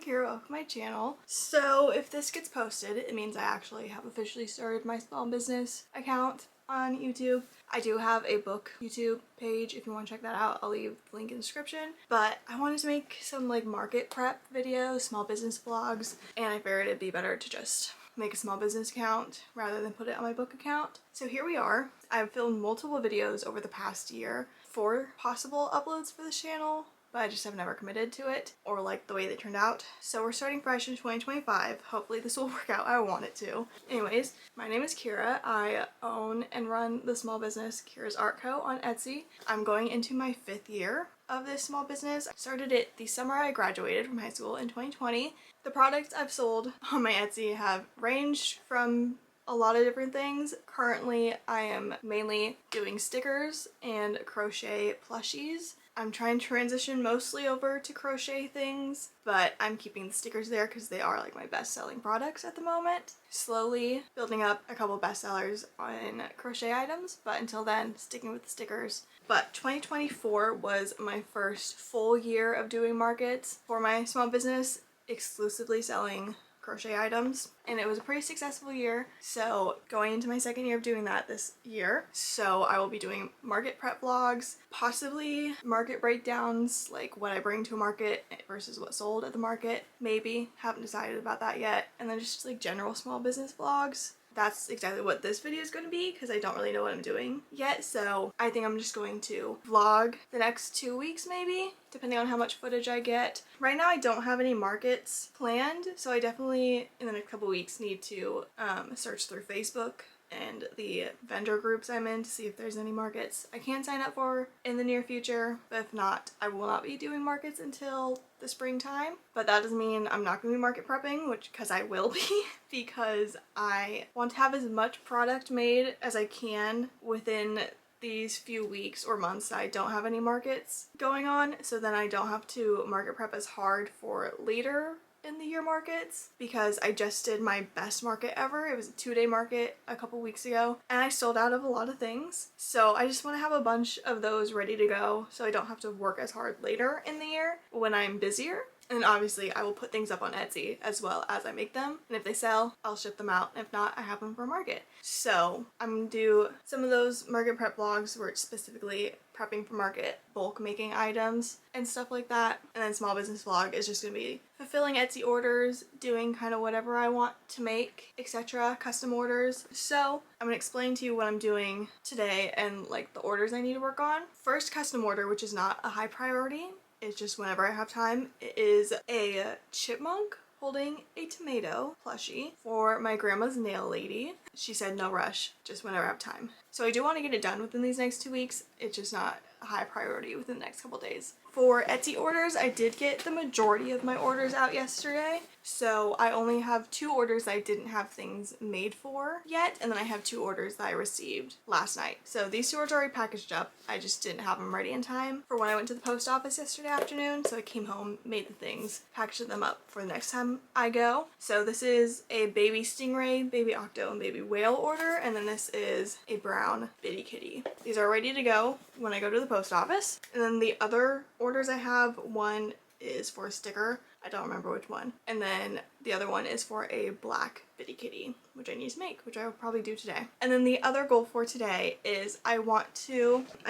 Kira, welcome to my channel. So if this gets posted, it means I actually have officially started my small business account on YouTube. I do have a book YouTube page if you want to check that out. I'll leave the link in the description. But I wanted to make some like market prep videos, small business vlogs, and I figured it'd be better to just make a small business account rather than put it on my book account. So here we are. I've filmed multiple videos over the past year for possible uploads for this channel, but I just have never committed to it or liked the way they turned out. So we're starting fresh in 2025. Hopefully this will work out. I want it to. Anyways, my name is Kira. I own and run the small business KirasArtCo on Etsy. I'm going into my 5th year of this small business. I started it the summer I graduated from high school in 2020. The products I've sold on my Etsy have ranged from a lot of different things. Currently, I am mainly doing stickers and crochet plushies. I'm trying to transition mostly over to crochet things, but I'm keeping the stickers there because they are like my best selling products at the moment. Slowly building up a couple bestsellers on crochet items, but until then, sticking with the stickers. But 2024 was my first full year of doing markets for my small business, exclusively selling crochet items, and it was a pretty successful year. So going into my 2nd year of doing that this year, so I will be doing market prep vlogs, possibly market breakdowns, like what I bring to a market versus what sold at the market, maybe, haven't decided about that yet, and then just like general small business vlogs. That's exactly what this video is going to be because I don't really know what I'm doing yet, so I think I'm just going to vlog the next 2 weeks maybe, depending on how much footage I get. Right now I don't have any markets planned, so I definitely in the next couple weeks need to search through Facebook and the vendor groups I'm in to see if there's any markets I can sign up for in the near future. But if not, I will not be doing markets until the springtime. But that doesn't mean I'm not going to be market prepping, because I will be, because I want to have as much product made as I can within these few weeks or months that I don't have any markets going on, so then I don't have to market prep as hard for later in the year markets, because I just did my best market ever. It was a 2-day market a couple weeks ago and I sold out of a lot of things. So I just want to have a bunch of those ready to go so I don't have to work as hard later in the year when I'm busier. And obviously I will put things up on Etsy as well as I make them, and if they sell, I'll ship them out, and if not, I have them for market. So I'm gonna do some of those market prep vlogs where it's specifically prepping for market, bulk making items and stuff like that, and then small business vlog is just gonna be fulfilling Etsy orders, doing kind of whatever I want to make, etc., custom orders. So I'm gonna explain to you what I'm doing today and like the orders I need to work on. First custom order, which is not a high priority, it's just whenever I have time. It is a chipmunk holding a tomato plushie for my grandma's nail lady. She said no rush, just whenever I have time. So I do want to get it done within these next 2 weeks. It's just not a high priority within the next couple days. For Etsy orders, I did get the majority of my orders out yesterday. So I only have 2 orders that I didn't have things made for yet, and then I have 2 orders that I received last night. So these 2 orders are already packaged up. I just didn't have them ready in time for when I went to the post office yesterday afternoon. So I came home, made the things, packaged them up for the next time I go. So this is a baby stingray, baby octo, and baby whale order, and then this is a brown bitty kitty. These are ready to go when I go to the post office. And then the other orders I have, one is for a sticker, I don't remember which one, and then the other one is for a black bitty kitty, which I need to make, which I will probably do today. And then the other goal for today is I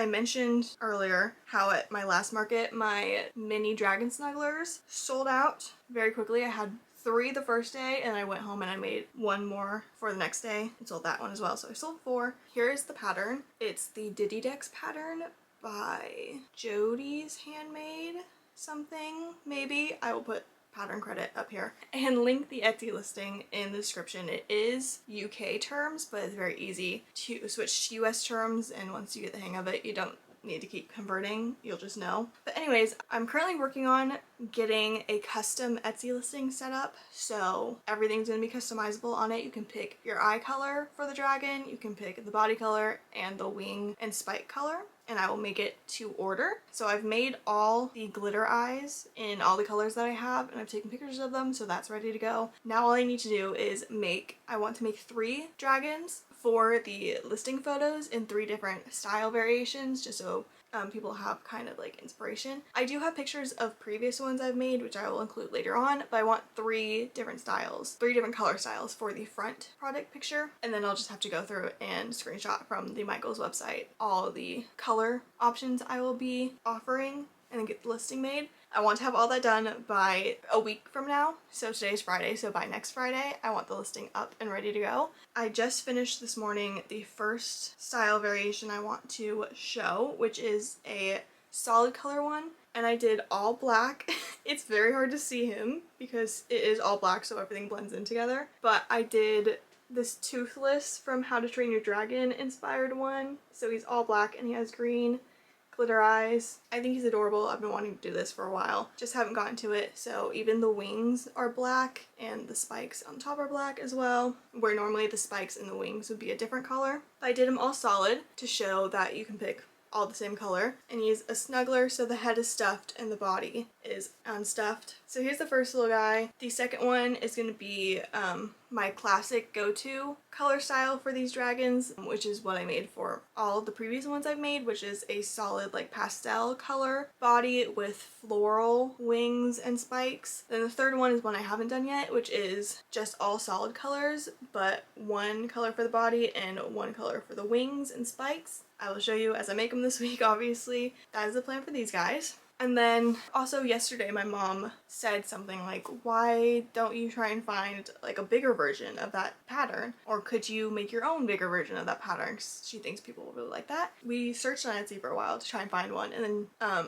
mentioned earlier how at my last market my mini dragon snugglers sold out very quickly. I had 3 the first day, and I went home and I made 1 more for the next day and sold that one as well. So I sold 4. Here is the pattern. It's the Diddy Dex pattern by Jody's Handmade something, maybe. I will put pattern credit up here and link the Etsy listing in the description. It is UK terms, but it's very easy to switch to US terms, and once you get the hang of it, you don't need to keep converting, you'll just know. But anyways, I'm currently working on getting a custom Etsy listing set up, so everything's gonna be customizable on it. You can pick your eye color for the dragon, you can pick the body color and the wing and spike color, and I will make it to order. So I've made all the glitter eyes in all the colors that I have, and I've taken pictures of them, so that's ready to go. Now all I need to do is I want to make 3 dragons for the listing photos in 3 different style variations, just so people have kind of like inspiration. I do have pictures of previous ones I've made, which I will include later on, but I want 3 different styles, 3 different color styles for the front product picture, and then I'll just have to go through and screenshot from the Michaels website all the color options I will be offering and then get the listing made. I want to have all that done by a week from now. So today's Friday, so by next Friday, I want the listing up and ready to go. I just finished this morning the first style variation I want to show, which is a solid color one. And I did all black. It's very hard to see him because it is all black, so everything blends in together. But I did this Toothless from How to Train Your Dragon inspired one. So he's all black and he has green glitter eyes. I think he's adorable. I've been wanting to do this for a while, just haven't gotten to it. So even the wings are black and the spikes on top are black as well, where normally the spikes and the wings would be a different color. But I did them all solid to show that you can pick all the same color and use a snuggler so the head is stuffed and the body is unstuffed. So here's the first little guy. The second one is going to be my classic go-to color style for these dragons, which is what I made for all the previous ones I've made, which is a solid like pastel color body with floral wings and spikes. Then the third one is one I haven't done yet, which is just all solid colors, but one color for the body and one color for the wings and spikes. I will show you as I make them this week, obviously. That is the plan for these guys. And then also yesterday my mom said something like, why don't you try and find like a bigger version of that pattern? Or could you make your own bigger version of that pattern? 'Cause she thinks people will really like that. We searched on Etsy for a while to try and find one, and then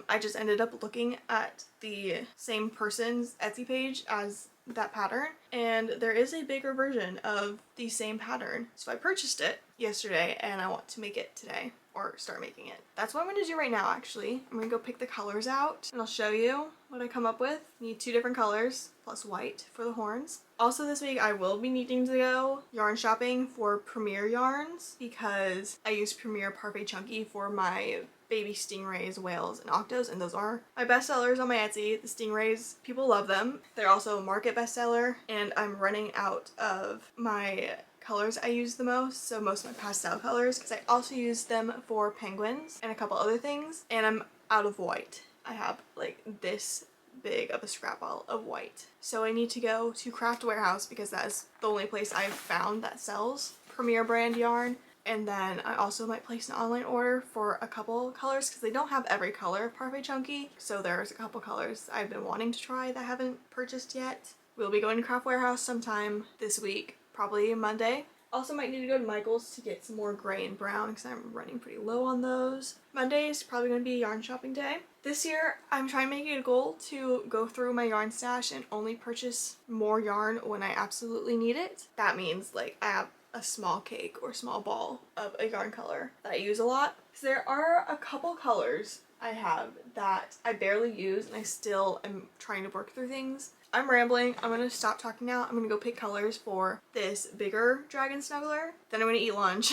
I just ended up looking at the same person's Etsy page as that pattern, and there is a bigger version of the same pattern. So I purchased it yesterday and I want to make it today, or start making it. That's what I'm going to do right now actually. I'm going to go pick the colors out and I'll show you what I come up with. Need 2 different colors plus white for the horns. Also this week I will be needing to go yarn shopping for Premier yarns because I use Premier Parfait Chunky for my baby stingrays, whales, and octos, and those are my best sellers on my Etsy. The stingrays, people love them. They're also a market bestseller, and I'm running out of my colors I use the most, so most of my pastel colors, because I also use them for penguins and a couple other things, and I'm out of white. I have like this big of a scrap ball of white. So I need to go to Craft Warehouse because that is the only place I've found that sells Premier brand yarn. And then I also might place an online order for a couple colors because they don't have every color of Parfait Chunky. So there's a couple colors I've been wanting to try that I haven't purchased yet. We'll be going to Craft Warehouse sometime this week, probably Monday. Also might need to go to Michael's to get some more gray and brown because I'm running pretty low on those. Monday is probably going to be yarn shopping day. This year I'm trying to make it a goal to go through my yarn stash and only purchase more yarn when I absolutely need it. That means like I have a small cake or small ball of a yarn color that I use a lot. So there are a couple colors I have that I barely use and I still am trying to work through things. I'm rambling. I'm gonna stop talking now. I'm gonna go pick colors for this bigger dragon snuggler. Then I'm gonna eat lunch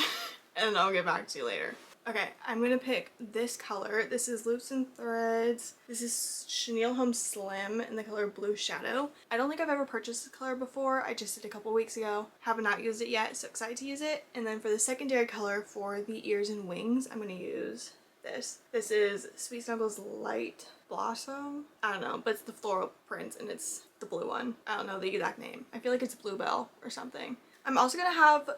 and then I'll get back to you later. Okay, I'm gonna pick this color. This is Loops and Threads. This is Chenille Home Slim in the color Blue Shadow. I don't think I've ever purchased this color before. I just did a couple weeks ago. Have not used it yet, so excited to use it. And then for the secondary color for the ears and wings, I'm gonna use this. This is Sweet Snuggles Light Blossom. I don't know, but it's the floral print and it's the blue one. I don't know the exact name. I feel like it's Bluebell or something. I'm also gonna have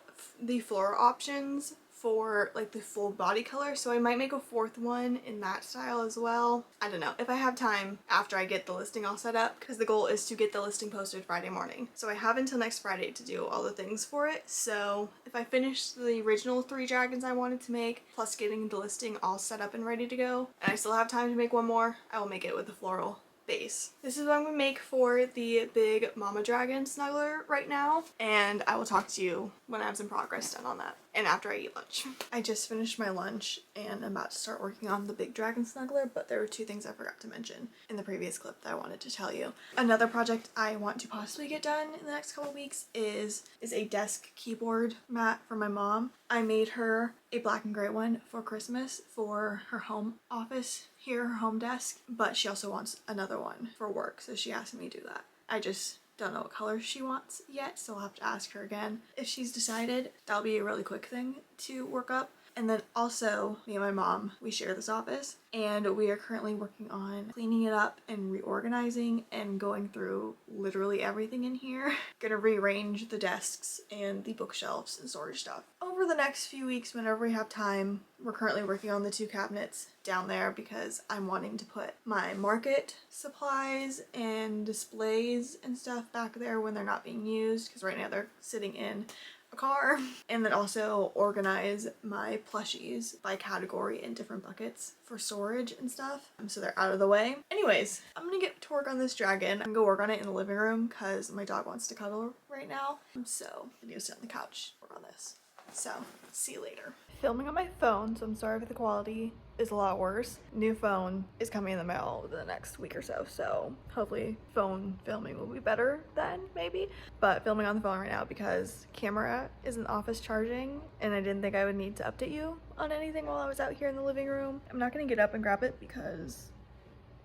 the floral options for like the full body color, so I might make a 4th one in that style as well. I don't know. If I have time after I get the listing all set up, because the goal is to get the listing posted Friday morning. So I have until next Friday to do all the things for it. So if I finish the original 3 dragons I wanted to make, plus getting the listing all set up and ready to go, and I still have time to make one more, I will make it with the floral base. This is what I'm going to make for the big mama dragon snuggler right now, and I will talk to you when I have some progress done on that and after I eat lunch. I just finished my lunch and I'm about to start working on the big dragon snuggler, but there were 2 things I forgot to mention in the previous clip that I wanted to tell you. Another project I want to possibly get done in the next couple weeks is a desk keyboard mat for my mom. I made her a black and gray one for Christmas for her home office here, her home desk, but she also wants another one for work, so she asked me to do that. I just don't know what color she wants yet, so I'll have to ask her again if she's decided. That'll be a really quick thing to work up. And then also, me and my mom, we share this office, and we are currently working on cleaning it up and reorganizing and going through literally everything in here. Gonna rearrange the desks and the bookshelves and storage stuff. Over the next few weeks, whenever we have time, we're currently working on the 2 cabinets down there because I'm wanting to put my market supplies and displays and stuff back there when they're not being used, because right now they're sitting in a car. And then also organize my plushies by category in different buckets for storage and stuff, so they're out of the way. Anyways, I'm gonna get to work on this dragon. I'm gonna go work on it in the living room because my dog wants to cuddle right now, so I'm gonna sit on the couch, work on this. So see you later. Filming on my phone, so I'm sorry if the quality is a lot worse. New phone is coming in the mail within the next week or so, so hopefully phone filming will be better then, maybe. But filming on the phone right now because camera is in the office charging, and I didn't think I would need to update you on anything while I was out here in the living room. I'm not gonna get up and grab it because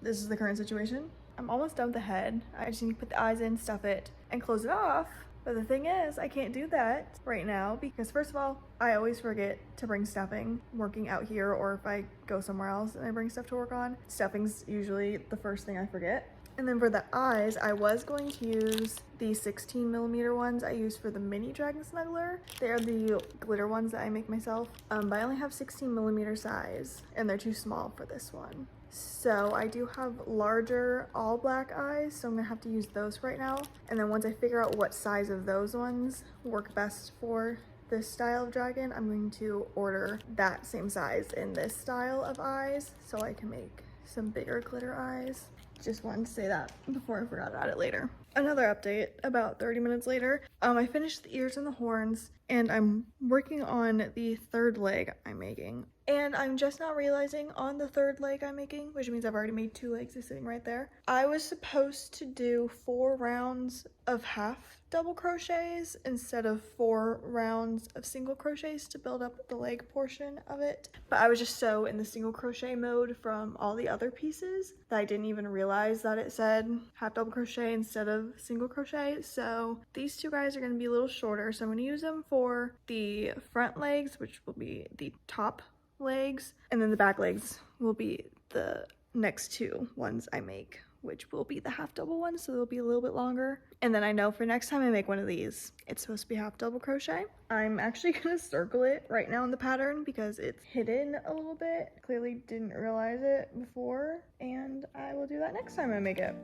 this is the current situation. I'm almost done with the head. I just need to put the eyes in, stuff it, and close it off. But the thing is, I can't do that right now because first of all, I always forget to bring stuffing working out here, or if I go somewhere else and I bring stuff to work on. Stuffing's usually the first thing I forget. And then for the eyes, I was going to use the 16mm ones I use for the mini dragon snuggler. They're the glitter ones that I make myself, but I only have 16mm size and they're too small for this one. So I do have larger all black eyes, so I'm gonna have to use those right now. And then once I figure out what size of those ones work best for this style of dragon, I'm going to order that same size in this style of eyes so I can make some bigger glitter eyes. Just wanted to say that before I forgot about it later. Another update about 30 minutes later. I finished the ears and the horns, and I'm working on the 3rd leg I'm making. And I'm just now realizing on the 3rd leg I'm making, which means I've already made 2 legs sitting right there. I was supposed to do 4 rounds of half double crochets instead of 4 rounds of single crochets to build up the leg portion of it. But I was just so in the single crochet mode from all the other pieces that I didn't even realize that it said half double crochet instead of single crochet. So these 2 guys are going to be a little shorter, so I'm going to use them for the front legs, which will be the top legs, and then the back legs will be the next 2 ones I make, which will be the half double ones, so they'll be a little bit longer. And then I know for next time I make one of these, it's supposed to be half double crochet. I'm actually gonna circle it right now in the pattern because it's hidden a little bit. Clearly didn't realize it before, and I will do that next time I make it.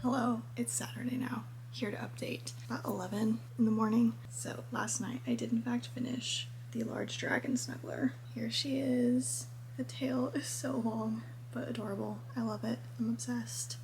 Hello, it's Saturday now. Here to update. About 11 in the morning. So last night I did in fact finish the large dragon snuggler. Here she is. The tail is so long but adorable. I love it. I'm obsessed.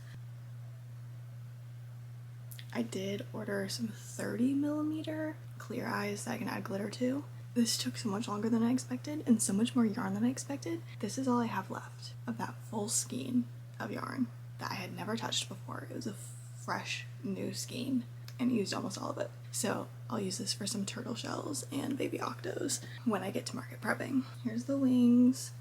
I did order some 30mm clear eyes that I can add glitter to. This took so much longer than I expected and so much more yarn than I expected. This is all I have left of that full skein of yarn that I had never touched before. It was a fresh new skein and used almost all of it. So I'll use this for some turtle shells and baby octos when I get to market prepping. Here's the wings.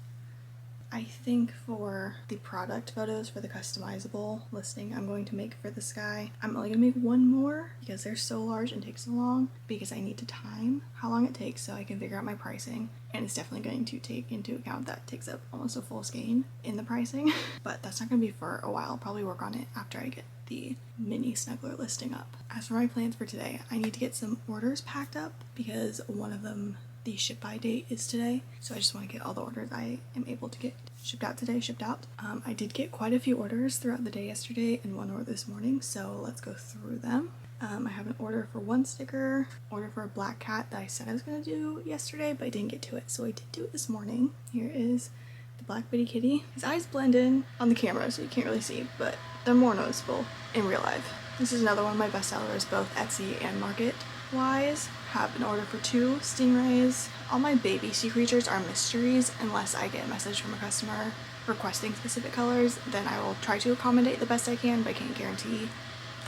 I think for the product photos for the customizable listing I'm going to make for this guy, I'm only gonna make 1 more because they're so large and take so long, because I need to time how long it takes so I can figure out my pricing. And it's definitely going to take into account that takes up almost a full skein in the pricing, but that's not gonna be for a while. I'll probably work on it after I get the mini snuggler listing up. As for my plans for today, I need to get some orders packed up because one of them, the ship by date is today, so I just want to get all the orders I am able to get shipped out today, shipped out. I did get quite a few orders throughout the day yesterday and 1 order this morning, so let's go through them. I have an order for 1 sticker, order for a black cat that I said I was going to do yesterday, but I didn't get to it, so I did do it this morning. Here is the black bitty kitty. His eyes blend in on the camera, so you can't really see, but they're more noticeable in real life. This is another one of my best sellers, both Etsy and Market wise. Have an order for 2 stingrays. All my baby sea creatures are mysteries unless I get a message from a customer requesting specific colors. Then I will try to accommodate the best I can, but I can't guarantee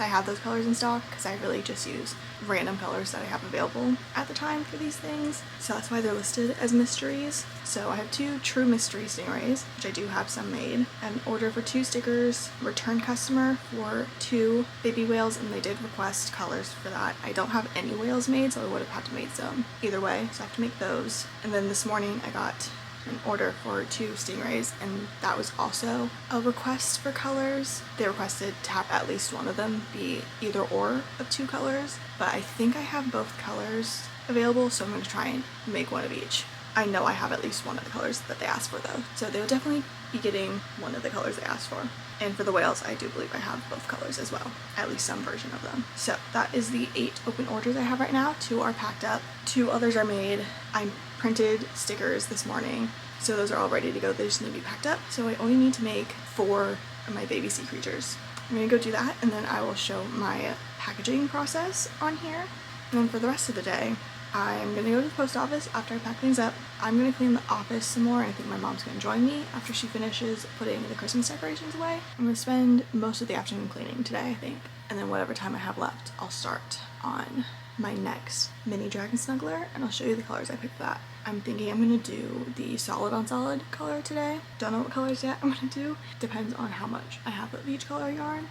I have those colors in stock because I really just use random colors that I have available at the time for these things. So that's why they're listed as mysteries. So I have 2 true mystery stingrays, which I do have some made. An order for 2 stickers, return customer for 2 baby whales, and they did request colors for that. I don't have any whales made, so I would have had to make some either way, so I have to make those. And then this morning I got an order for 2 stingrays, and that was also a request for colors. They requested to have at least one of them be either or of 2 colors, but I think I have both colors available, so I'm going to try and make one of each. I know I have at least one of the colors that they asked for though, so they'll definitely be getting one of the colors they asked for. And for the whales, I do believe I have both colors as well, at least some version of them. So that is the 8 open orders I have right now. 2 are packed up, 2 others are made. I printed stickers this morning, so those are all ready to go. They just need to be packed up. So I only need to make 4 of my baby sea creatures. I'm gonna go do that, and then I will show my packaging process on here. And then for the rest of the day, I'm gonna go to the post office after I pack things up. I'm gonna clean the office some more, and I think my mom's gonna join me after she finishes putting the Christmas decorations away. I'm gonna spend most of the afternoon cleaning today, I think. And then whatever time I have left, I'll start on my next mini dragon snuggler, and I'll show you the colors I picked for that. I'm thinking I'm gonna do the solid on solid color today. Don't know what colors yet I'm gonna do. Depends on how much I have of each color yarn.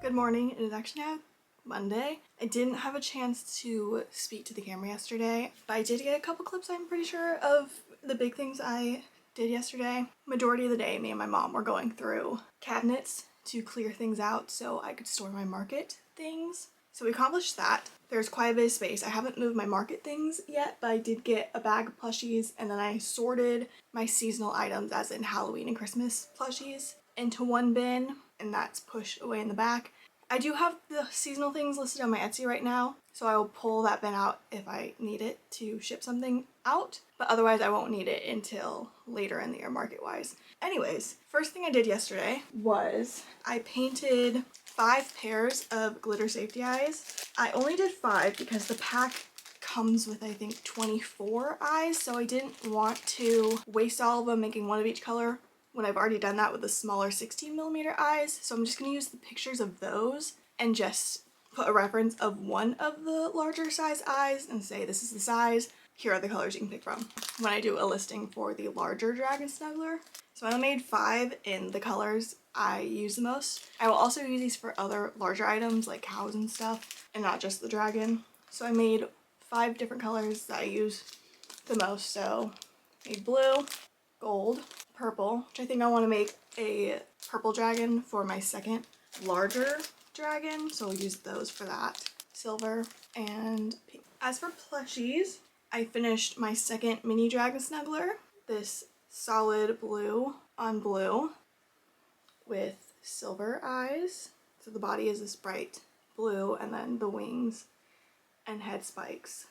Good morning. It is actually now Monday. I didn't have a chance to speak to the camera yesterday, but I did get a couple clips, I'm pretty sure, of the big things I did yesterday. Majority of the day, me and my mom were going through cabinets to clear things out so I could store my market things. So we accomplished that. There's quite a bit of space. I haven't moved my market things yet, but I did get a bag of plushies, and then I sorted my seasonal items, as in Halloween and Christmas plushies, into one bin, and that's pushed away in the back. I do have the seasonal things listed on my Etsy right now, so I will pull that bin out if I need it to ship something out, but otherwise I won't need it until later in the year market-wise. Anyways, first thing I did yesterday was I painted 5 pairs of glitter safety eyes. I only did 5 because the pack comes with, I think, 24 eyes, so I didn't want to waste all of them making one of each color when I've already done that with the smaller 16mm eyes. So I'm just going to use the pictures of those and just put a reference of one of the larger size eyes and say this is the size, here are the colors you can pick from when I do a listing for the larger dragon snuggler. So I made 5 in the colors I use the most. I will also use these for other larger items like cows and stuff, and not just the dragon. So I made 5 different colors that I use the most. So I made blue, gold, purple, which I think I want to make a purple dragon for my second larger dragon, so I'll use those for that, silver and pink. As for plushies, I finished my second mini dragon snuggler, this solid blue on blue with silver eyes. So the body is this bright blue, and then the wings and head spikes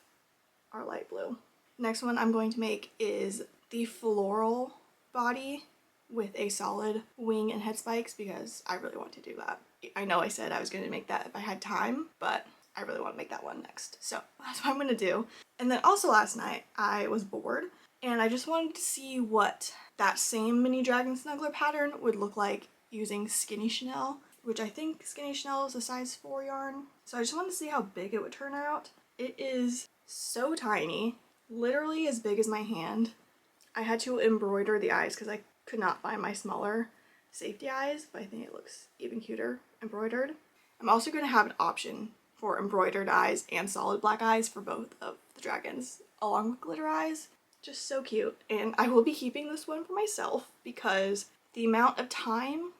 are light blue. Next one I'm going to make is the floral body with a solid wing and head spikes because I really want to do that. I know I said I was going to make that if I had time, but I really want to make that one next. So that's what I'm going to do. And then also last night I was bored and I just wanted to see what that same mini dragon snuggler pattern would look like using Skinny Chanel, which I think Skinny Chanel is a size 4 yarn. So I just wanted to see how big it would turn out. It is so tiny, literally as big as my hand. I had to embroider the eyes because I could not find my smaller safety eyes, but I think it looks even cuter embroidered. I'm also going to have an option for embroidered eyes and solid black eyes for both of the dragons, along with glitter eyes. Just so cute. And I will be keeping this one for myself because the amount of time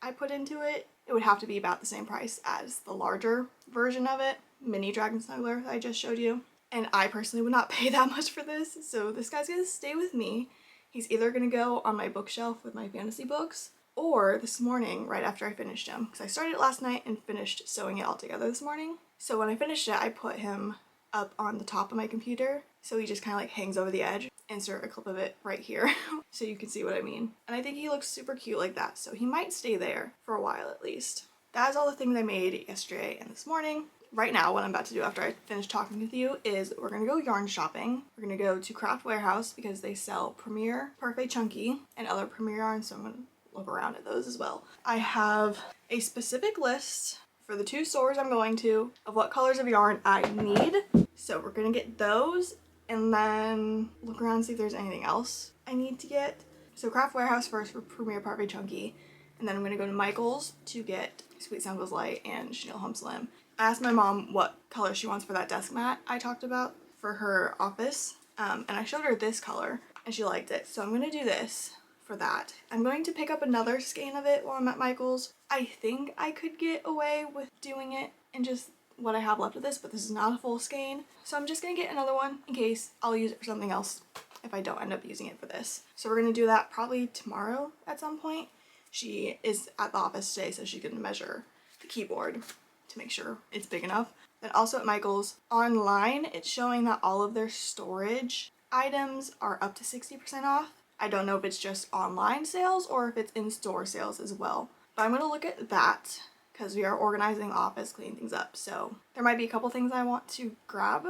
I put into it, it would have to be about the same price as the larger version of it, mini dragon snuggler that I just showed you. And I personally would not pay that much for this, so this guy's gonna stay with me. He's either gonna go on my bookshelf with my fantasy books, or this morning, right after I finished him, because I started it last night and finished sewing it all together this morning. So when I finished it, I put him up on the top of my computer, so he just kind of like hangs over the edge. Insert a clip of it right here so you can see what I mean. And I think he looks super cute like that, so he might stay there for a while at least. That is all the things I made yesterday and this morning. Right now, what I'm about to do after I finish talking with you is we're gonna go yarn shopping. We're gonna go to Craft Warehouse because they sell Premier, Parfait Chunky, and other Premier yarns, so I'm gonna look around at those as well. I have a specific list for the 2 stores I'm going to of what colors of yarn I need. So we're gonna get those and then look around and see if there's anything else I need to get. So Craft Warehouse first for Premier Parfait Chunky, and then I'm gonna go to Michael's to get Sweet Sound Goes Light and Chenille Home Slim. I asked my mom what color she wants for that desk mat I talked about for her office, and I showed her this color and she liked it. So I'm gonna do this for that. I'm going to pick up another skein of it while I'm at Michael's. I think I could get away with doing it in just what I have left of this, but this is not a full skein. So I'm just gonna get another one in case I'll use it for something else if I don't end up using it for this. So we're gonna do that probably tomorrow at some point. She is at the office today, so she's gonna measure the keyboard to make sure it's big enough. Then also at Michael's, online, it's showing that all of their storage items are up to 60% off. I don't know if it's just online sales or if it's in-store sales as well. But I'm gonna look at that because we are organizing the office, cleaning things up. So there might be a couple things I want to grab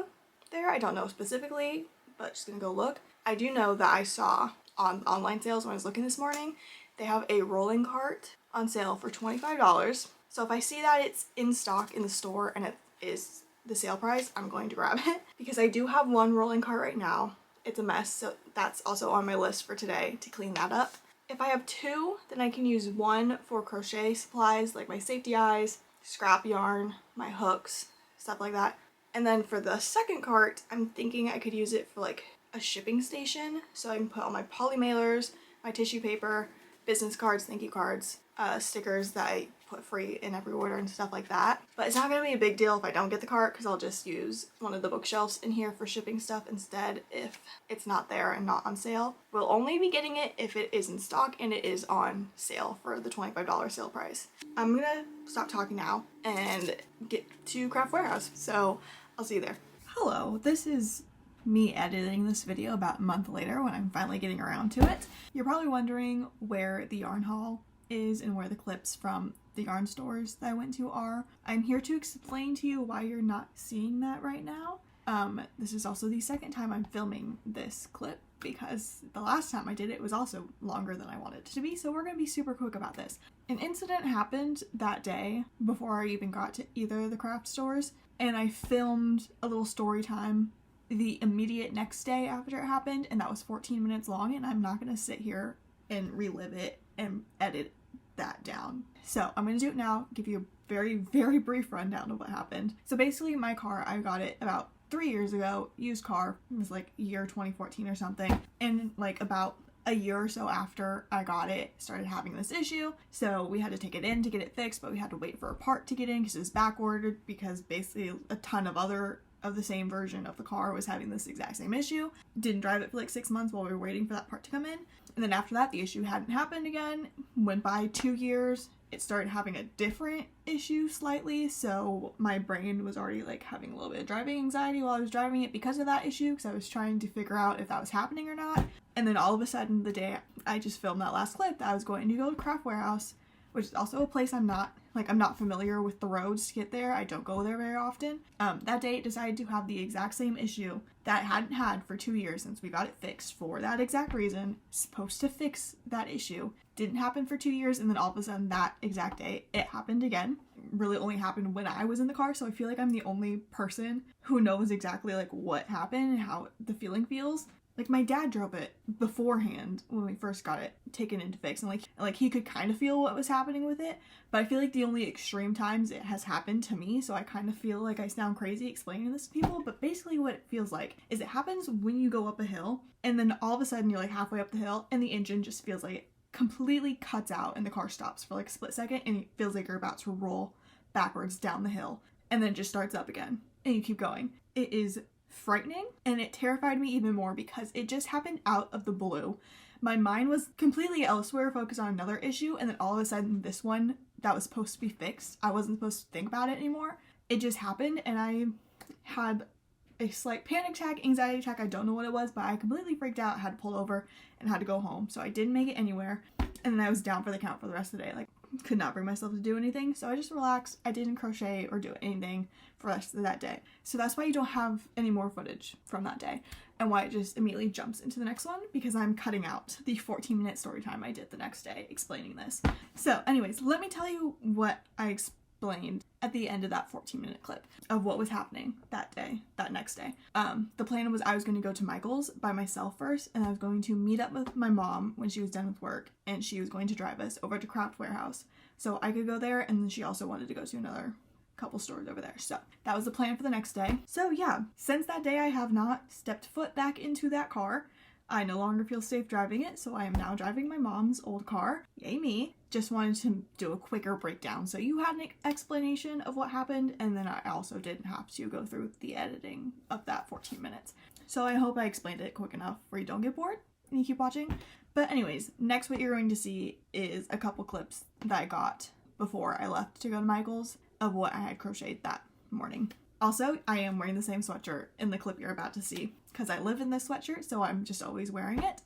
there. I don't know specifically, but just gonna go look. I do know that I saw on online sales when I was looking this morning, they have a rolling cart on sale for $25. So if I see that it's in stock in the store and it is the sale price, I'm going to grab it because I do have one rolling cart right now. It's a mess, so that's also on my list for today to clean that up. If I have 2, then I can use one for crochet supplies like my safety eyes, scrap yarn, my hooks, stuff like that. And then for the second cart, I'm thinking I could use it for like a shipping station, so I can put all my poly mailers, my tissue paper, business cards, thank you cards, stickers that I put free in every order and stuff like that. But it's not going to be a big deal if I don't get the cart because I'll just use one of the bookshelves in here for shipping stuff instead if it's not there and not on sale. We'll only be getting it if it is in stock and it is on sale for the $25 sale price. I'm going to stop talking now and get to Craft Warehouse, so I'll see you there. Hello, this is me editing this video about a month later when I'm finally getting around to it. You're probably wondering where the yarn haul is and where the clips from the yarn stores that I went to are. I'm here to explain to you why you're not seeing that right now. This is also the second time I'm filming this clip because the last time I did it was also longer than I wanted it to be, so we're going to be super quick about this. An incident happened that day before I even got to either of the craft stores, and I filmed a little story time the immediate next day after it happened, and that was 14 minutes long, and I'm not going to sit here and relive it and edit that down. So I'm going to do it now, give you a very, very brief rundown of what happened. So basically my car, I got it about 3 years ago, used car. It was like year 2014 or something. And like about a year or so after I got it, started having this issue. So we had to take it in to get it fixed, but we had to wait for a part to get in because it was back ordered because basically a ton of other of the same version of the car was having this exact same issue. Didn't drive it for like 6 months while we were waiting for that part to come in. And then after that, the issue hadn't happened again. Went by 2 years, it started having a different issue slightly, so my brain was already like having a little bit of driving anxiety while I was driving it because of that issue, because I was trying to figure out if that was happening or not. And then all of a sudden, the day I just filmed that last clip, that I was going to go to Craft Warehouse, which is also a place I'm not familiar with the roads to get there. I don't go there very often. That day it decided to have the exact same issue that I hadn't had for 2 years since we got it fixed for that exact reason. Supposed to fix that issue. Didn't happen for 2 years, and then all of a sudden that exact day it happened again. Really only happened when I was in the car, so I feel like I'm the only person who knows exactly like what happened and how the feeling feels. Like, my dad drove it beforehand when we first got it taken in to fix, and like he could kind of feel what was happening with it, but I feel like the only extreme times it has happened to me, so I kind of feel like I sound crazy explaining this to people, but basically what it feels like is it happens when you go up a hill, and then all of a sudden you're like halfway up the hill, and the engine just feels like it completely cuts out, and the car stops for like a split second, and it feels like you're about to roll backwards down the hill, and then it just starts up again, and you keep going. It is frightening, and it terrified me even more because it just happened out of the blue. My mind was completely elsewhere, focused on another issue, and then all of a sudden this one that was supposed to be fixed, I wasn't supposed to think about it anymore. It just happened, and I had a slight panic attack, anxiety attack, I don't know what it was, but I completely freaked out, had to pull over, and had to go home. So I didn't make it anywhere, and then I was down for the count for the rest of the day. Like, could not bring myself to do anything, so I just relaxed. I didn't crochet or do anything for the rest of that day. So that's why you don't have any more footage from that day, and why it just immediately jumps into the next one, because I'm cutting out the 14-minute story time I did the next day explaining this. So anyways, let me tell you what I explained at the end of that 14-minute clip of what was happening that day, that next day. The plan was I was going to go to Michael's by myself first, and I was going to meet up with my mom when she was done with work, and she was going to drive us over to Craft Warehouse so I could go there, and then she also wanted to go to another couple stores over there. So that was the plan for the next day. So yeah, since that day I have not stepped foot back into that car. I no longer feel safe driving it, so I am now driving my mom's old car. Yay me. Just wanted to do a quicker breakdown so you had an explanation of what happened, and then I also didn't have to go through the editing of that 14 minutes. So I hope I explained it quick enough where you don't get bored and you keep watching. But anyways, next what you're going to see is a couple clips that I got before I left to go to Michael's of what I had crocheted that morning. Also, I am wearing the same sweatshirt in the clip you're about to see because I live in this sweatshirt, so I'm just always wearing it.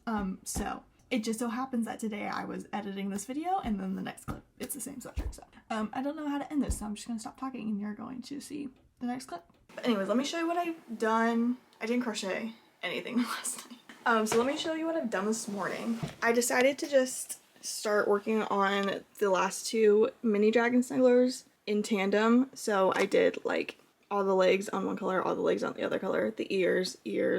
So it just so happens that today I was editing this video, and then the next clip, it's the same sweatshirt. So I don't know how to end this, so I'm just gonna stop talking and you're going to see the next clip. But anyways, let me show you what I've done. I didn't crochet anything last night. So let me show you what I've done this morning. I decided to just start working on the last two mini dragon snugglers in tandem. So I did like all the legs on one color, all the legs on the other color, the ears,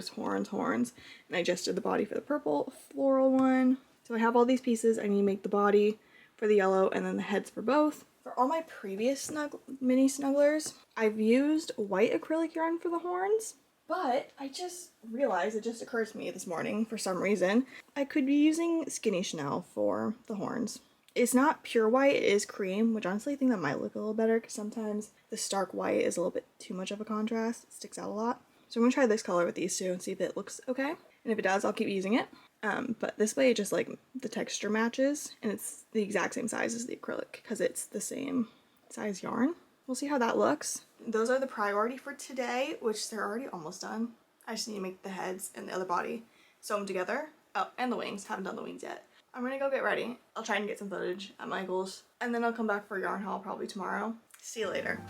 horns, and I just did the body for the purple floral one. So I have all these pieces. I need to make the body for the yellow and then the heads for both. For all my previous mini snugglers, I've used white acrylic yarn for the horns, but I just realized, it just occurred to me this morning for some reason, I could be using Skinny Chanel for the horns. It's not pure white, it is cream, which honestly I think that might look a little better because sometimes the stark white is a little bit too much of a contrast. It sticks out a lot. So I'm going to try this color with these two and see if it looks okay. And if it does, I'll keep using it. But this way, it just like the texture matches, and it's the exact same size as the acrylic because it's the same size yarn. We'll see how that looks. Those are the priority for today, which they're already almost done. I just need to make the heads and the other body, sew them together. Oh, and the wings. Haven't done the wings yet. I'm gonna go get ready. I'll try and get some footage at Michael's, and then I'll come back for a yarn haul probably tomorrow. See you later.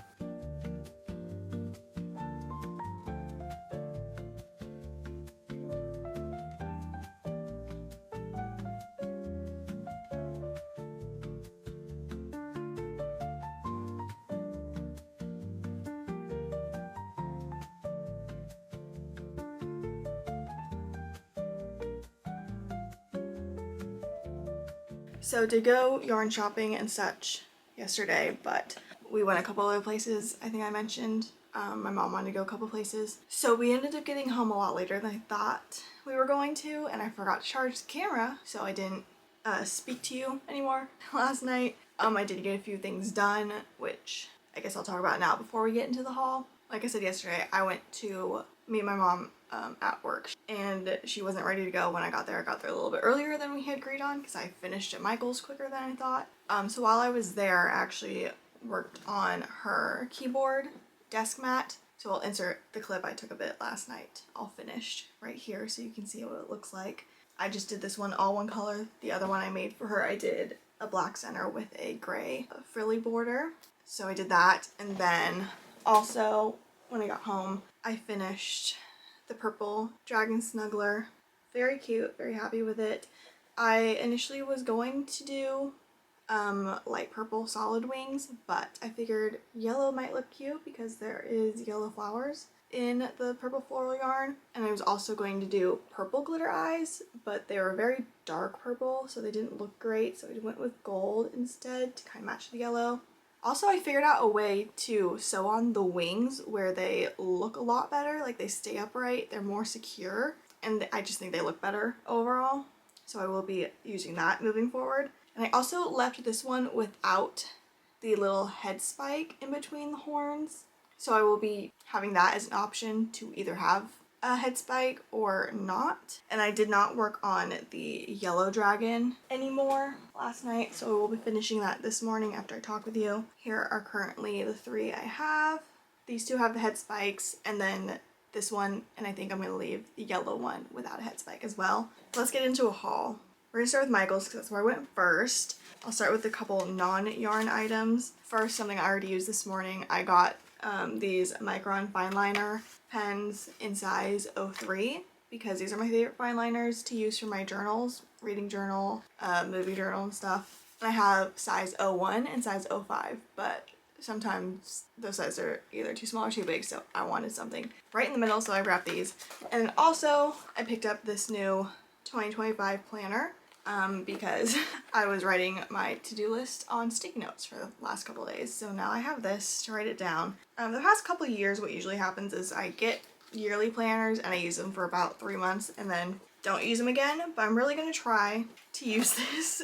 So to go yarn shopping and such yesterday, but we went a couple other places. I think I mentioned my mom wanted to go a couple places. So we ended up getting home a lot later than I thought we were going to, and I forgot to charge the camera, so I didn't speak to you anymore last night. I did get a few things done, which I guess I'll talk about now before we get into the haul. Like I said yesterday, I went to meet my mom at work, and she wasn't ready to go when I got there. I got there a little bit earlier than we had agreed on because I finished at Michael's quicker than I thought. So while I was there, I actually worked on her keyboard desk mat. So I'll insert the clip I took of it last night, all finished right here so you can see what it looks like. I just did this one all one color. The other one I made for her, I did a black center with a gray frilly border. So I did that, and then also when I got home, I finished the purple dragon snuggler. Very cute, very happy with it. I initially was going to do light purple solid wings, but I figured yellow might look cute because there is yellow flowers in the purple floral yarn, and I was also going to do purple glitter eyes, but they were very dark purple, so they didn't look great, so I went with gold instead to kind of match the yellow. Also, I figured out a way to sew on the wings where they look a lot better, like they stay upright, they're more secure, and I just think they look better overall. So I will be using that moving forward. And I also left this one without the little head spike in between the horns. So I will be having that as an option to either have a head spike or not. And I did not work on the yellow dragon anymore last night, so I will be finishing that this morning after I talk with you. Here are currently the 3 I have. These 2 have the head spikes, and then this one, and I think I'm going to leave the yellow one without a head spike as well. Let's get into a haul. We're going to start with Michael's because that's where I went first. I'll start with a couple non-yarn items. First, something I already used this morning. I got these Micron fine liner pens in size 03 because these are my favorite fine liners to use for my journals, reading journal, movie journal and stuff. And I have size 01 and size 05, but sometimes those sizes are either too small or too big, so I wanted something right in the middle, so I grabbed these. And then also, I picked up this new 2025 planner because I was writing my to-do list on sticky notes for the last couple of days, so now I have this to write it down. The past couple of years, what usually happens is I get yearly planners and I use them for about 3 months and then don't use them again, but I'm really going to try to use this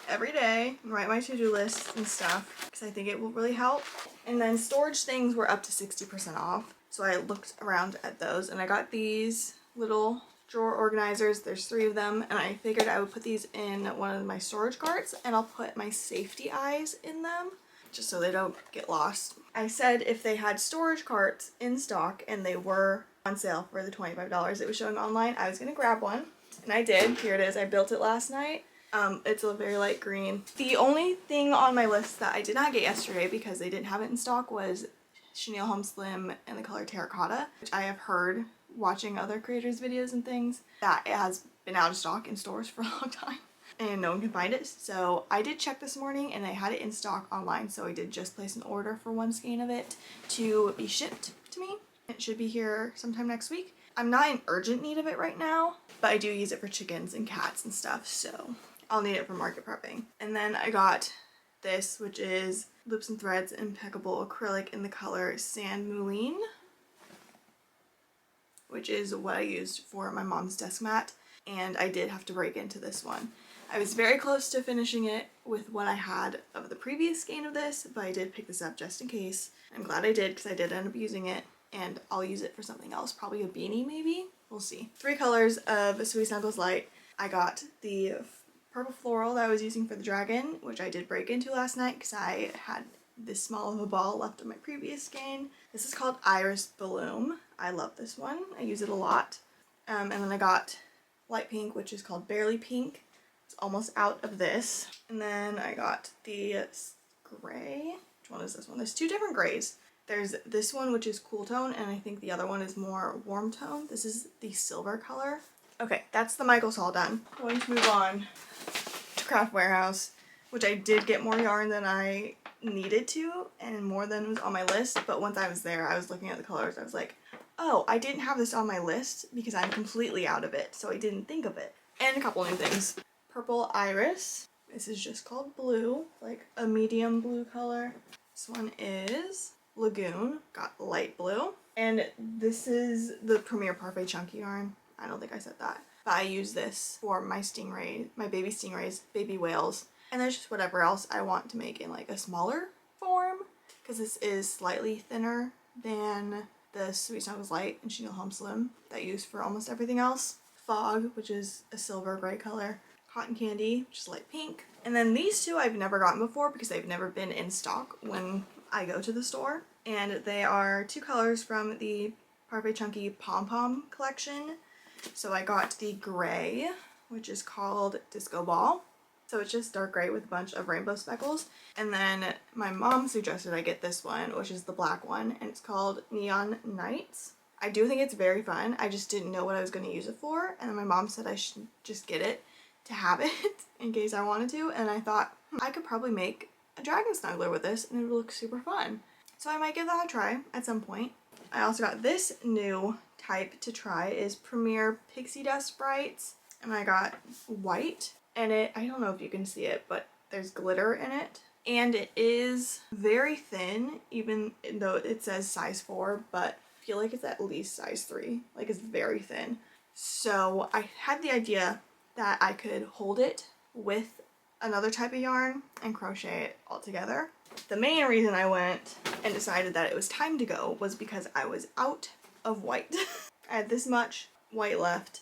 every day and write my to-do lists and stuff because I think it will really help. And then storage things were up to 60% off, so I looked around at those and I got these little drawer organizers. There's 3 of them, and I figured I would put these in one of my storage carts, and I'll put my safety eyes in them just so they don't get lost. I said if they had storage carts in stock and they were on sale for the $25 it was showing online, I was gonna grab one, and I did. Here it is. I built it last night. It's a very light green. The only thing on my list that I did not get yesterday because they didn't have it in stock was Chenille Home Slim in the color Terracotta, which I have heard watching other creators' videos and things that it has been out of stock in stores for a long time and no one can find it. So I did check this morning and they had it in stock online, so I did just place an order for 1 skein of it to be shipped to me. It should be here sometime next week. I'm not in urgent need of it right now, but I do use it for chickens and cats and stuff, so I'll need it for market prepping. And then I got this, which is Loops and Threads Impeccable Acrylic in the color Sand Moulin, which is what I used for my mom's desk mat, and I did have to break into this one. I was very close to finishing it with what I had of the previous skein of this, but I did pick this up just in case. I'm glad I did because I did end up using it, and I'll use it for something else, probably a beanie maybe? We'll see. 3 colors of Sweet Snuggles Light. I got the purple floral that I was using for the dragon, which I did break into last night because I had this small of a ball left of my previous skein. This is called Iris Bloom. I love this one. I use it a lot. And then I got light pink, which is called Barely Pink. It's almost out of this. And then I got the gray. Which one is this one? There's 2 different grays. There's this one, which is cool tone, and I think the other one is more warm tone. This is the silver color. Okay, that's the Michael's haul done. I'm going to move on to Craft Warehouse, which I did get more yarn than I needed to and more than was on my list, but once I was there I was looking at the colors. I was like, oh, I didn't have this on my list because I'm completely out of it, so I didn't think of it. And a couple new things. Purple Iris. This is just called blue, like a medium blue color. This one is Lagoon, got light blue. And this is the Premier Parfait Chunky yarn. I don't think I said that. But I use this for my stingrays, my baby stingrays, baby whales. And there's just whatever else I want to make in like a smaller form, because this is slightly thinner than the Sweet Snuggles Light and Chenille Home Slim that I use for almost everything else. Fog, which is a silver gray color. Cotton Candy, which is light pink. And then these two I've never gotten before because they've never been in stock when I go to the store. And they are 2 colors from the Parfait Chunky Pom Pom collection. So I got the gray, which is called Disco Ball. So it's just dark gray with a bunch of rainbow speckles. And then my mom suggested I get this one, which is the black one, and it's called Neon Nights. I do think it's very fun. I just didn't know what I was going to use it for, and then my mom said I should just get it to have it in case I wanted to, and I thought I could probably make a dragon snuggler with this and it would look super fun. So I might give that a try at some point. I also got this new type to try, is Premier Pixie Dust Sprites, and I got white, and I don't know if you can see it, but there's glitter in it, and it is very thin, even though it says size 4, but I feel like it's at least size 3, like it's very thin. So I had the idea that I could hold it with another type of yarn and crochet it all together. The main reason I went and decided that it was time to go was because I was out of white. I had this much white left,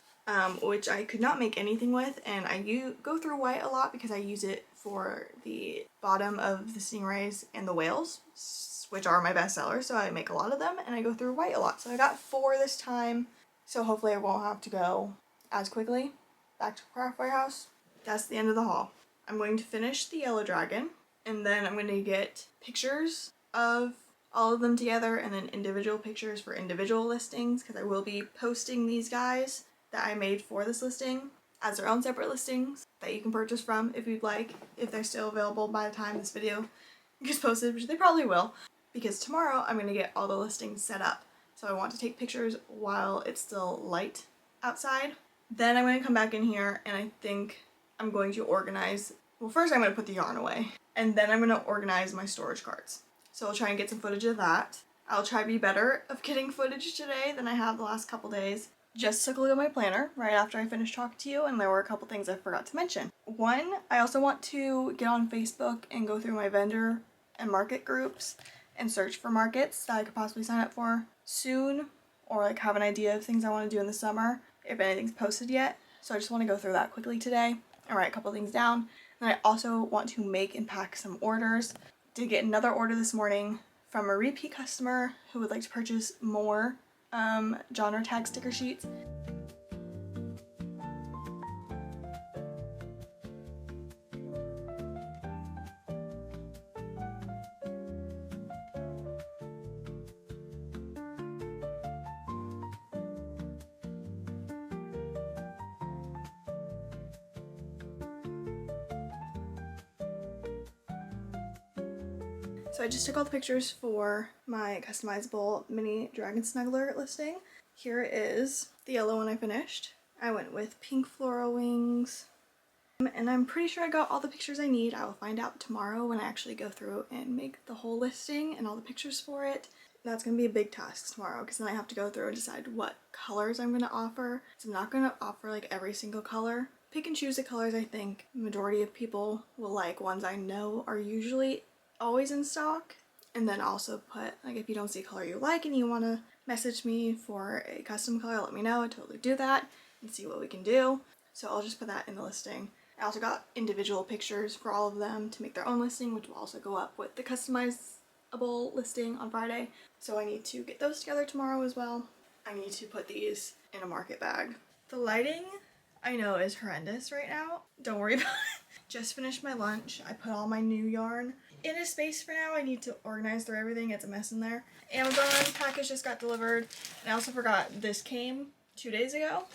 which I could not make anything with, and I go through white a lot because I use it for the bottom of the stingrays and the whales, which are my best sellers, so I make a lot of them, and I go through white a lot. So I got 4 this time, so hopefully I won't have to go as quickly back to Craft Warehouse. That's the end of the haul. I'm going to finish the yellow dragon, and then I'm going to get pictures of all of them together and then individual pictures for individual listings, because I will be posting these guys that I made for this listing as their own separate listings that you can purchase from if you'd like, if they're still available by the time this video gets posted, which they probably will, because tomorrow I'm going to get all the listings set up. So I want to take pictures while it's still light outside. Then I'm going to come back in here and I think I'm going to organize, well, first I'm going to put the yarn away, and then I'm going to organize my storage carts. So I'll try and get some footage of that. I'll try to be better of getting footage today than I have the last couple days. Just took a look at my planner right after I finished talking to you, and there were a couple things I forgot to mention. One, I also want to get on Facebook and go through my vendor and market groups and search for markets that I could possibly sign up for soon, or like have an idea of things I want to do in the summer if anything's posted yet. So I just want to go through that quickly today and write a couple things down. And I also want to make and pack some orders. Did get another order this morning from a repeat customer who would like to purchase more genre tag sticker sheets. So I just took all the pictures for my customizable mini dragon snuggler listing. Here is the yellow one I finished. I went with pink floral wings. And I'm pretty sure I got all the pictures I need. I will find out tomorrow when I actually go through and make the whole listing and all the pictures for it. That's going to be a big task tomorrow because then I have to go through and decide what colors I'm going to offer. So I'm not going to offer like every single color. Pick and choose the colors I think the majority of people will like, ones I know are usually always in stock, and then also put, like, if you don't see a color you like and you want to message me for a custom color, let me know. I totally do that and see what we can do. So I'll just put that in the listing. I also got individual pictures for all of them to make their own listing, which will also go up with the customizable listing on Friday. So I need to get those together tomorrow as well. I need to put these in a market bag. The lighting I know is horrendous right now. Don't worry about it. Just finished my lunch. I put all my new yarn in a space for now. I need to organize through everything. It's a mess in there. Amazon package just got delivered. And I also forgot this came 2 days ago.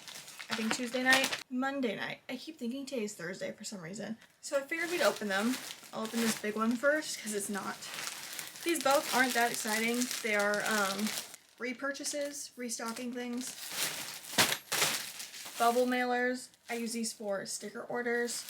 I think Tuesday night, Monday night. I keep thinking today is Thursday for some reason. So I figured we'd open them. I'll open this big one first because it's not. These both aren't that exciting. They are repurchases, restocking things. Bubble mailers. I use these for sticker orders.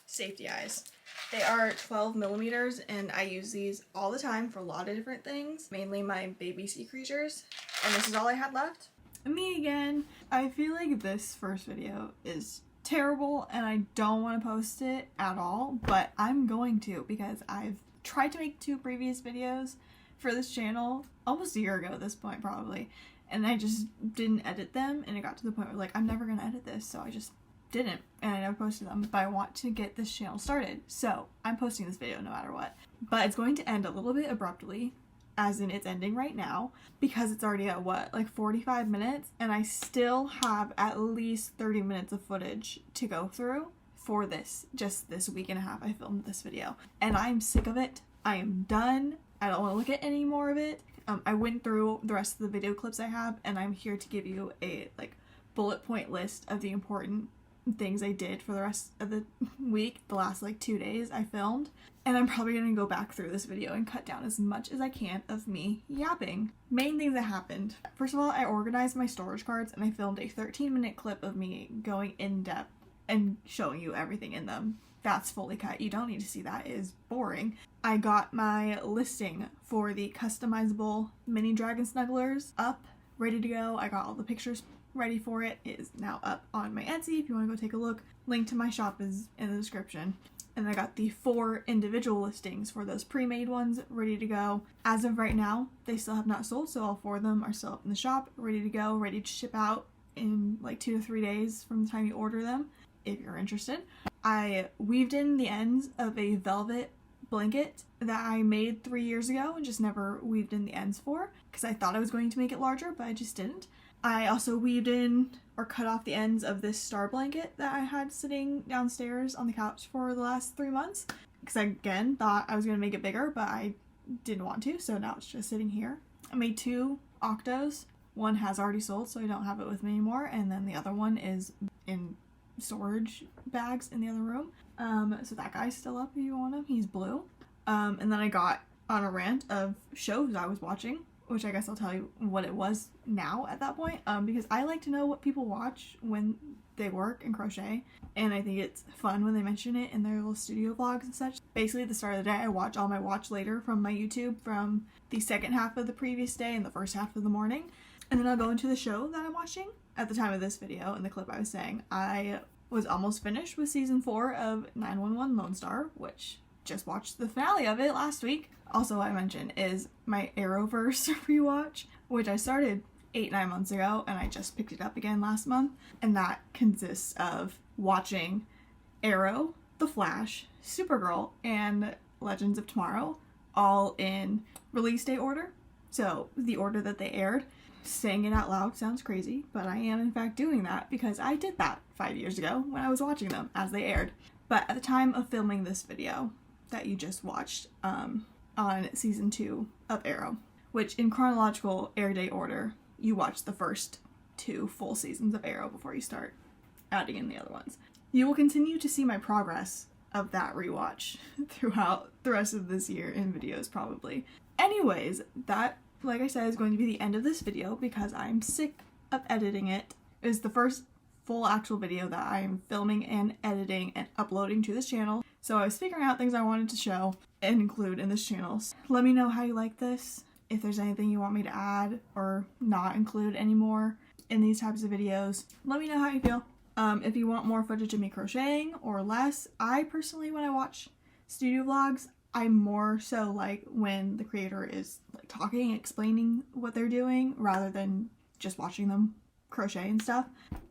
Safety eyes. They are 12 millimeters and I use these all the time for a lot of different things, mainly my baby sea creatures. And this is all I had left. Me again. I feel like this first video is terrible and I don't want to post it at all, but I'm going to because I've tried to make 2 previous videos for this channel almost a year ago at this point probably, and I just didn't edit them, and it got to the point where like I'm never gonna edit this, so I just didn't, and I never posted them, but I want to get this channel started, so I'm posting this video no matter what. But it's going to end a little bit abruptly, as in it's ending right now, because it's already at what, like 45 minutes, and I still have at least 30 minutes of footage to go through for just this week and a half I filmed this video. And I'm sick of it. I am done. I don't want to look at any more of it. I went through the rest of the video clips I have, and I'm here to give you a bullet point list of the important things I did for the rest of the week, the last 2 days I filmed. And I'm probably going to go back through this video and cut down as much as I can of me yapping. Main things that happened. First of all, I organized my storage cards and I filmed a 13-minute clip of me going in depth and showing you everything in them. That's fully cut. You don't need to see that. It is boring. I got my listing for the customizable mini dragon snugglers up, ready to go. I got all the pictures ready for it. It is now up on my Etsy if you want to go take a look. Link to my shop is in the description. And I got the 4 individual listings for those pre-made ones ready to go. As of right now, they still have not sold, so all 4 of them are still up in the shop, ready to go, ready to ship out in 2 to 3 days from the time you order them, if you're interested. I weaved in the ends of a velvet blanket that I made 3 years ago and just never weaved in the ends for, because I thought I was going to make it larger, but I just didn't. I also weaved in or cut off the ends of this star blanket that I had sitting downstairs on the couch for the last 3 months, because I again thought I was going to make it bigger, but I didn't want to, so now it's just sitting here. I made 2 octos. One has already sold, so I don't have it with me anymore, and then the other one is in storage bags in the other room. So that guy's still up if you want him. He's blue. And then I got on a rant of shows I was watching, which I guess I'll tell you what it was now at that point, because I like to know what people watch when they work and crochet, and I think it's fun when they mention it in their little studio vlogs and such. Basically, at the start of the day, I watch all my watch later from my YouTube from the second half of the previous day and the first half of the morning, and then I'll go into the show that I'm watching. At the time of this video, in the clip I was saying, I was almost finished with season 4 of 911 Lone Star, which just watched the finale of it last week. Also, what I mentioned is my Arrowverse rewatch, which I started 8-9 months ago, and I just picked it up again last month, and that consists of watching Arrow, The Flash, Supergirl, and Legends of Tomorrow, all in release day order. So the order that they aired. Saying it out loud sounds crazy, but I am in fact doing that because I did that 5 years ago when I was watching them as they aired. But at the time of filming this video that you just watched on season 2 of Arrow, which in chronological air day order, you watch the first 2 full seasons of Arrow before you start adding in the other ones. You will continue to see my progress of that rewatch throughout the rest of this year in videos probably. Anyways, that, like I said, is going to be the end of this video because I'm sick of editing it. It is the first full actual video that I'm filming and editing and uploading to this channel. So I was figuring out things I wanted to show and include in this channel. So let me know how you like this, if there's anything you want me to add or not include anymore in these types of videos. Let me know how you feel. If you want more footage of me crocheting or less, I personally, when I watch studio vlogs, I more so like when the creator is talking and explaining what they're doing rather than just watching them crochet and stuff.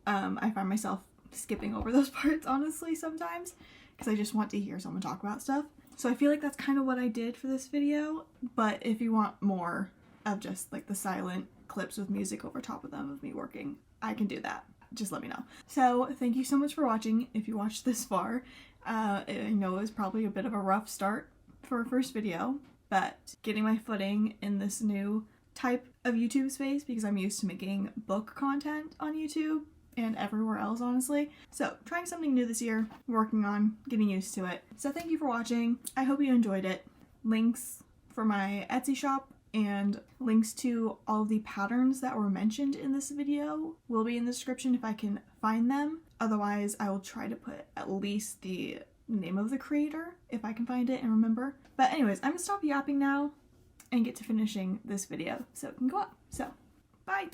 I find myself skipping over those parts honestly sometimes because I just want to hear someone talk about stuff. So I feel like that's kind of what I did for this video, but if you want more of just the silent clips with music over top of them of me working, I can do that. Just let me know. So thank you so much for watching if you watched this far. I know it was probably a bit of a rough start for a first video, but getting my footing in this new type of YouTube space because I'm used to making book content on YouTube and everywhere else, honestly. So trying something new this year, working on getting used to it. So thank you for watching. I hope you enjoyed it. Links for my Etsy shop and links to all of the patterns that were mentioned in this video will be in the description if I can find them. Otherwise, I will try to put at least the name of the creator if I can find it and remember. But anyways, I'm gonna stop yapping now and get to finishing this video so it can go up. So, bye!